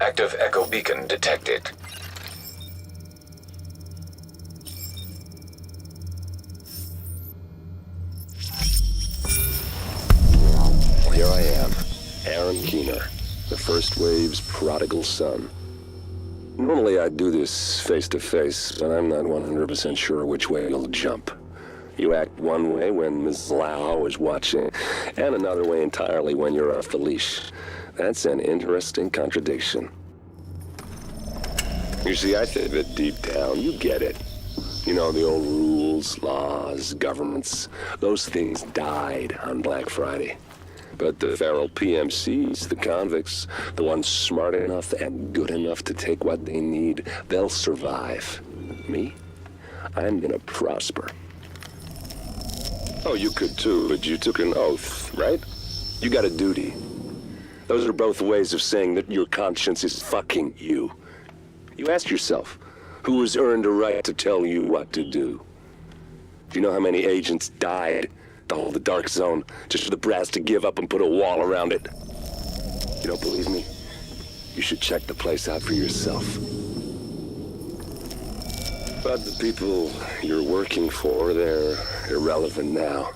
Active echo beacon detected. Here I am, Aaron Keener, the First Wave's prodigal son. Normally I'd do this face-to-face, but I'm not 100% sure which way you'll jump. You act one way when Ms. Lau is watching, and another way entirely when you're off the leash. That's an interesting contradiction. You see, I think that deep down, you get it. You know, the old rules, laws, governments, those things died on Black Friday. But the feral PMCs, the convicts, the ones smart enough and good enough to take what they need, they'll survive. Me? I'm gonna prosper. Oh, you could too, but you took an oath, right? You got a duty. Those are both ways of saying that your conscience is fucking you. You ask yourself, who has earned a right to tell you what to do? Do you know how many agents died to hold the Dark Zone just for the brass to give up and put a wall around it? You don't believe me? You should check the place out for yourself. But the people you're working for, they're irrelevant now.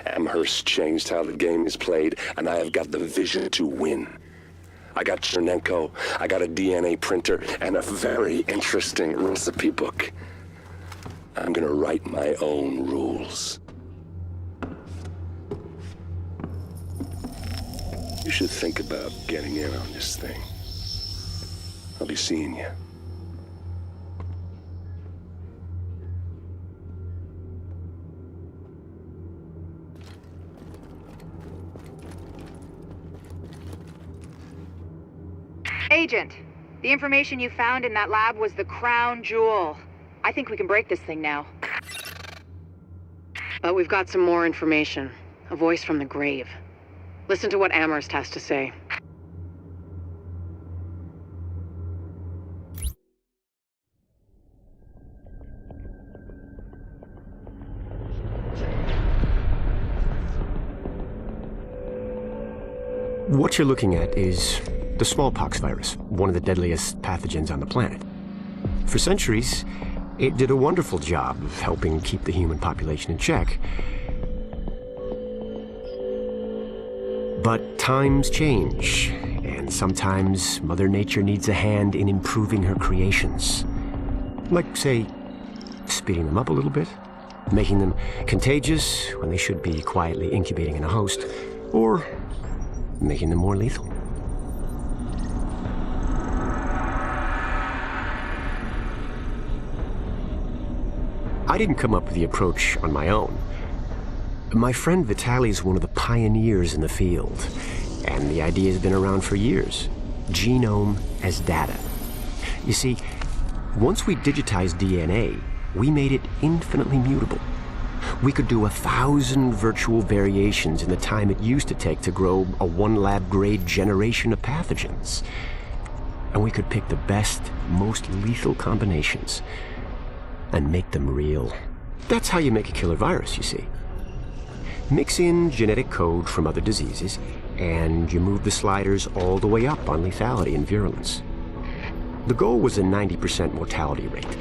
Amherst changed how the game is played, and I have got the vision to win. I got Chernenko, I got a DNA printer, and a very interesting recipe book. I'm gonna write my own rules. You should think about getting in on this thing. I'll be seeing you. Agent, the information you found in that lab was the crown jewel. I think we can break this thing now. But we've got some more information. A voice from the grave. Listen to what Amherst has to say. What you're looking at is the smallpox virus, one of the deadliest pathogens on the planet. For centuries, it did a wonderful job of helping keep the human population in check. But times change, and sometimes Mother Nature needs a hand in improving her creations. Like, say, speeding them up a little bit, making them contagious when they should be quietly incubating in a host, or making them more lethal. I didn't come up with the approach on my own. My friend Vitaly is one of the pioneers in the field, and the idea has been around for years. Genome as data. You see, once we digitized DNA, we made it infinitely mutable. We could do 1,000 virtual variations in the time it used to take to grow a one-lab-grade generation of pathogens. And we could pick the best, most lethal combinations and make them real. That's how you make a killer virus, you see. Mix in genetic code from other diseases, and you move the sliders all the way up on lethality and virulence. The goal was a 90% mortality rate.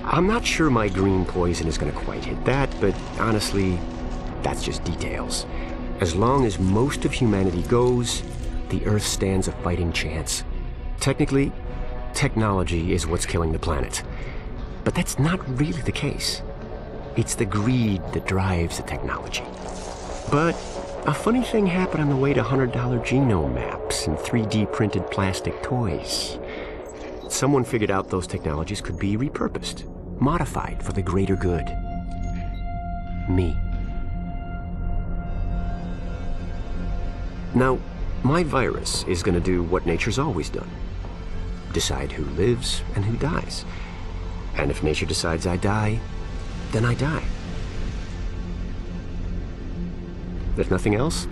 I'm not sure my green poison is going to quite hit that, but honestly, that's just details. As long as most of humanity goes, the Earth stands a fighting chance. Technically, technology is what's killing the planet. But that's not really the case. It's the greed that drives the technology. But a funny thing happened on the way to $100 genome maps and 3D printed plastic toys. Someone figured out those technologies could be repurposed, modified for the greater good. Me. Now, my virus is going to do what nature's always done. Decide who lives and who dies. And if nature decides I die, then I die. If nothing else,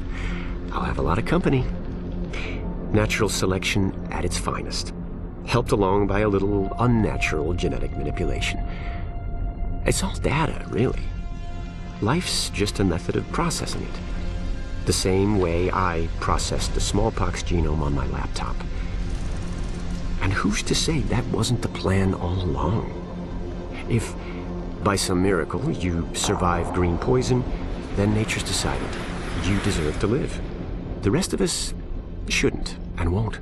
I'll have a lot of company. Natural selection at its finest, helped along by a little unnatural genetic manipulation. It's all data, really. Life's just a method of processing it. The same way I processed the smallpox genome on my laptop. And who's to say that wasn't the plan all along? If, by some miracle, you survive green poison, then nature's decided you deserve to live. The rest of us shouldn't and won't.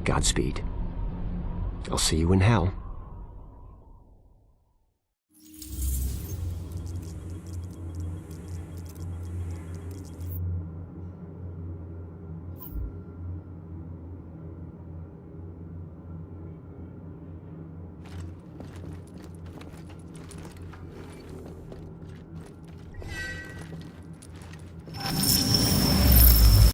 Godspeed. I'll see you in hell.